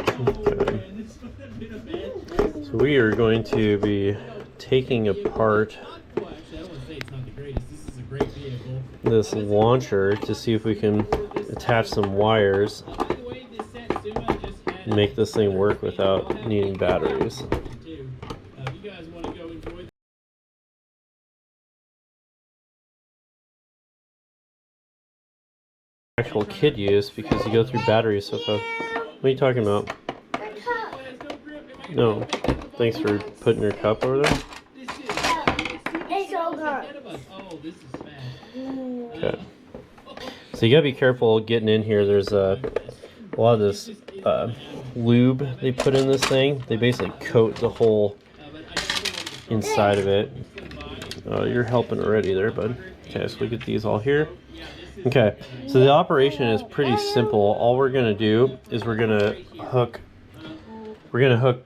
Okay. So we are going to be taking apart this launcher to see if we can attach some wires and make this thing work without needing batteries. Actual kid use because you go through batteries so fast. What are you talking about? No. Thanks for putting your cup over there. It's all gone. Okay. So you gotta be careful getting in here. There's a lot of this lube they put in this thing. They basically coat the whole inside of it. You're helping already there, bud. Okay, so we get these all here. Okay, so the operation is pretty simple. All we're gonna do is we're gonna hook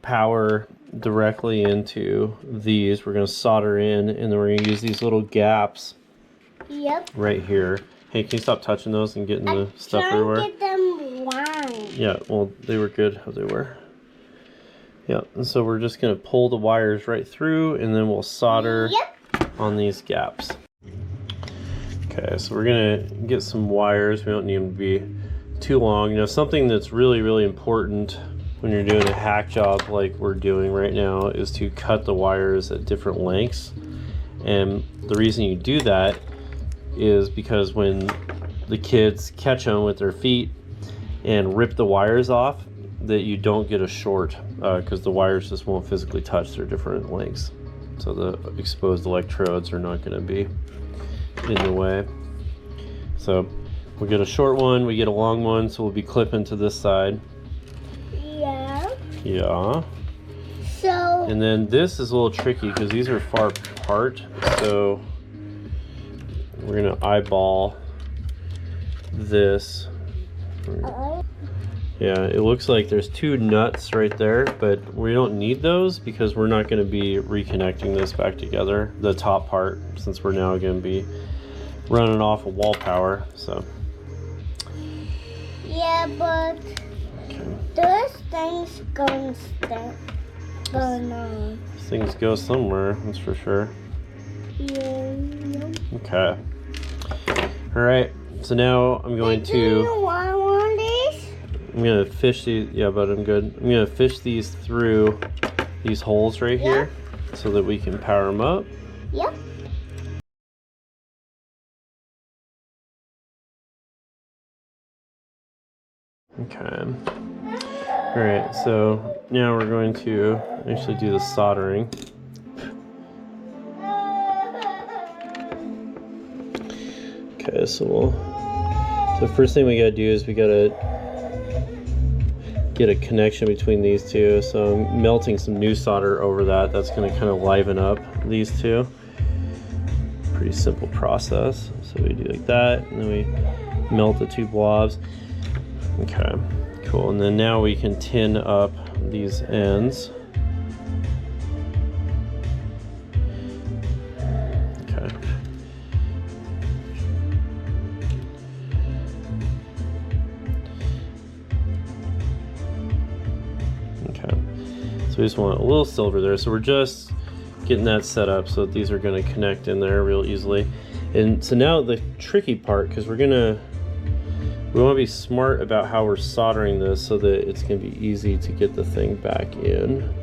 power directly into these. We're gonna solder in, and then we're gonna use these little gaps. Yep. Right here. Hey, can you stop touching those and getting the stuff everywhere? Get them warm. Yeah, well, they were good how they were. Yeah, and so we're just gonna pull the wires right through, and then we'll solder on these gaps. Okay, so we're gonna get some wires. We don't need them to be too long. Now, something that's really, really important when you're doing a hack job like we're doing right now is to cut the wires at different lengths. And the reason you do that is because when the kids catch them with their feet and rip the wires off, that you don't get a short because the wires just won't physically touch. Their different lengths, so the exposed electrodes are not going to be in the way. So we get a short one, we get a long one, so we'll be clipping to this side. Yeah. So. And then this is a little tricky because these are far apart, so we're gonna eyeball this. Yeah, it looks like there's two nuts right there, but we don't need those because we're not going to be reconnecting this back together, the top part, since we're now going to be running off of wall power. So Yeah, but those things going on. Things go somewhere, that's for sure. Yeah. Okay. All right. So now I'm going to. I'm gonna fish these. Yeah, but I'm good. I'm gonna fish these through these holes right here, so that we can power them up. Yep. Okay. All right. So now we're going to actually do the soldering. Okay. So the first thing we gotta do is we gotta get a connection between these two. So I'm melting some new solder over that. That's going to kind of liven up these two. Pretty simple process. So we do like that, and then we melt the two blobs. Okay, cool. And then now we can tin up these ends. Okay. So we just want a little silver there. So we're just getting that set up so that these are going to connect in there real easily. And so now the tricky part, because we want to be smart about how we're soldering this so that it's going to be easy to get the thing back in.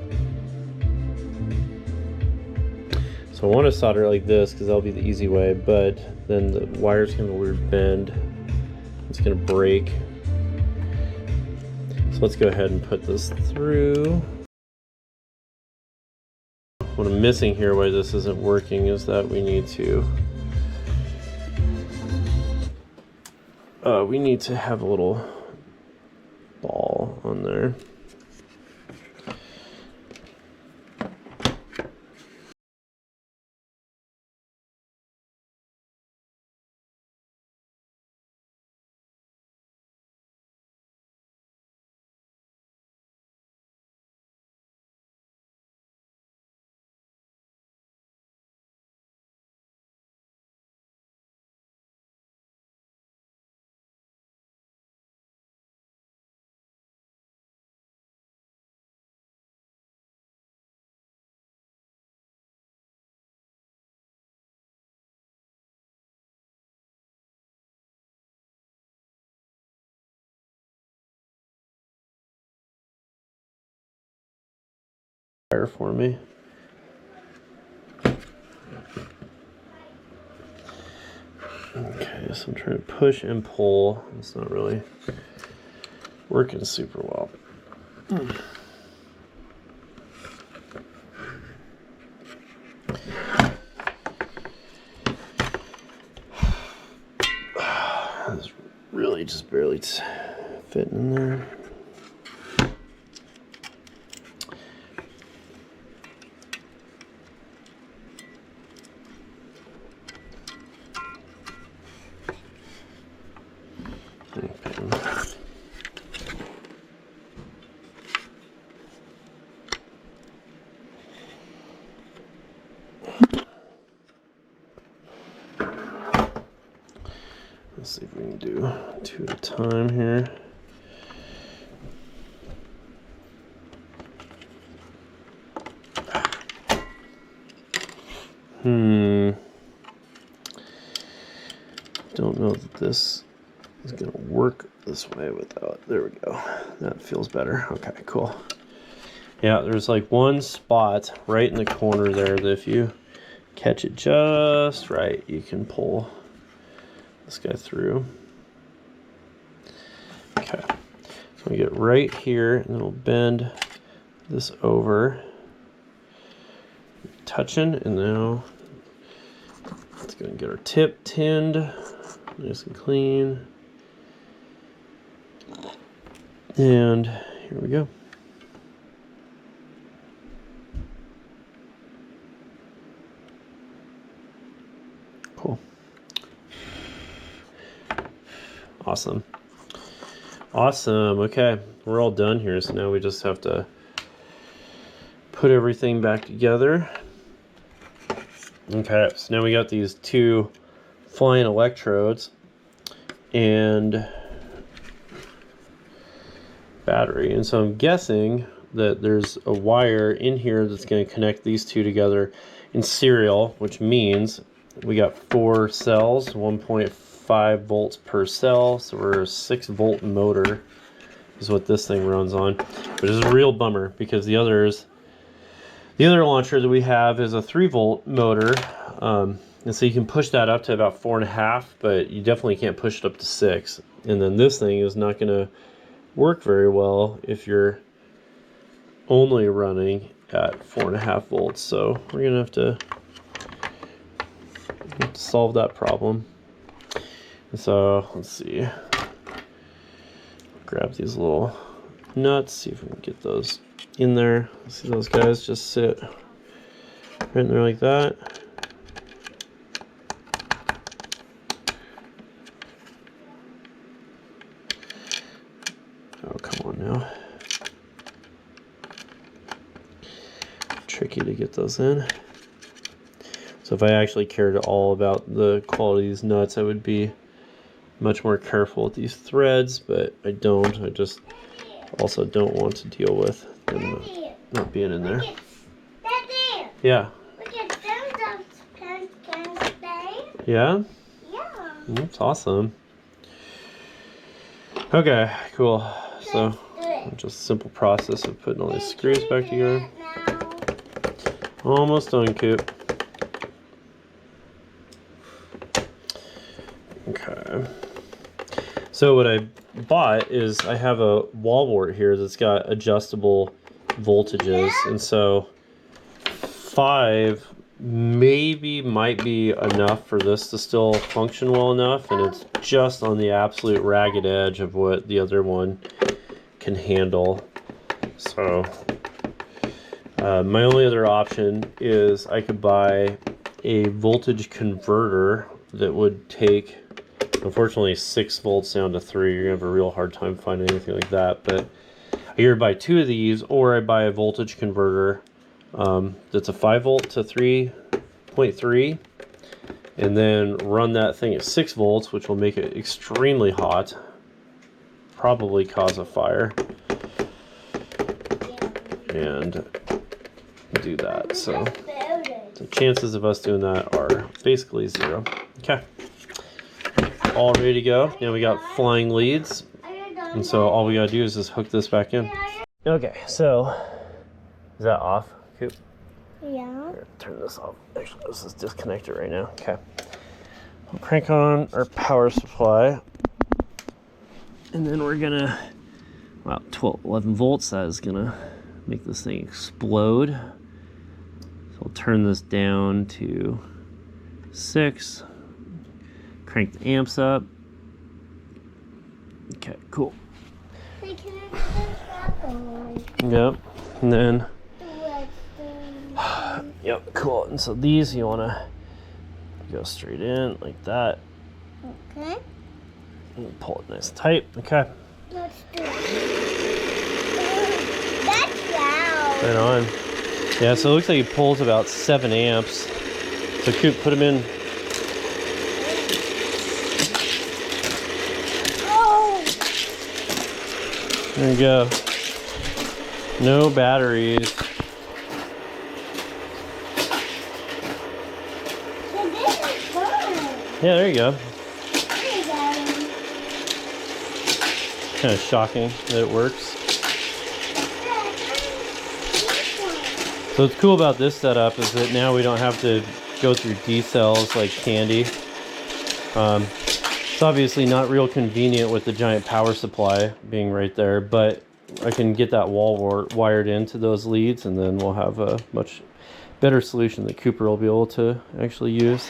So I want to solder it like this because that'll be the easy way, but then the wire's going to have a weird bend. It's going to break. So let's go ahead and put this through. What I'm missing here, why this isn't working, is that we need to have a little ball on there. wire for me. Okay, so I'm trying to push and pull. It's not really working super well. It's really just barely fitting in there. Let's see if we can do 2 at a time here. Don't know that this is going to work this way without. There we go. That feels better. Okay, cool. Yeah, there's like one spot right in the corner there that if you catch it just right, you can pull this guy through. Okay, so we get right here, and then we'll bend this over, touching, and now let's go and get our tip tinned, nice and clean, and here we go. Cool. Awesome. Awesome. Okay, we're all done here, so now we just have to put everything back together. Okay, so now we got these 2 flying electrodes and battery, and so I'm guessing that there's a wire in here that's going to connect these 2 together in serial, which means we got 4 cells, 1.5 volts per cell, so we're a 6-volt motor is what this thing runs on, which is a real bummer because the other launcher that we have is a 3-volt motor, and so you can push that up to about 4.5, but you definitely can't push it up to 6. And then this thing is not going to work very well if you're only running at 4.5 volts. So we're going to have to solve that problem. And so let's see. Grab these little nuts, see if we can get those in there. See those guys just sit right in there like that. Oh, come on now. Tricky to get those in. So if I actually cared at all about the quality of these nuts, I would be much more careful with these threads, but I don't. I just also don't want to deal with them not being in there. Daddy, Yeah. look at them can stay. Yeah? Yeah. That's awesome. Okay, cool. So Do it. just a simple process of putting all these screws back Can you together. do it now? Almost done, Coop. Okay. So what I bought is I have a wall wart here that's got adjustable voltages, and so 5 maybe might be enough for this to still function well enough, and it's just on the absolute ragged edge of what the other one can handle. So my only other option is I could buy a voltage converter that would take, unfortunately, 6 volts down to 3. You're gonna have a real hard time finding anything like that, but I either buy 2 of these or I buy a voltage converter that's a 5 volt to 3.3, and then run that thing at 6 volts, which will make it extremely hot, probably cause a fire, and do that. So the chances of us doing that are basically 0. Okay, all ready to go. Now we got flying leads, and so all we gotta do is just hook this back in. Okay, so is that off? Coop? Yeah. Here, turn this off. Actually, let's just disconnect it right now. Okay. We'll crank on our power supply. And then we're gonna, wow, 11 volts. That is gonna make this thing explode. So we'll turn this down to 6. Crank the amps up. Okay, cool. Hey, can I put this back on? Yep. And then, Let's yep, cool. And so these you wanna go straight in like that. Okay. And pull it nice and tight. Okay. Let's do it. That's loud. Right on. Yeah, so it looks like it pulls about 7 amps. So Coop, put them in. Oh. There you go. No batteries. So this is fun. Yeah, there you go. There you go. Kind of shocking that it works. So what's cool about this setup is that now we don't have to go through D-cells like candy. It's obviously not real convenient with the giant power supply being right there, but I can get that wall wired into those leads, and then we'll have a much better solution that Cooper will be able to actually use.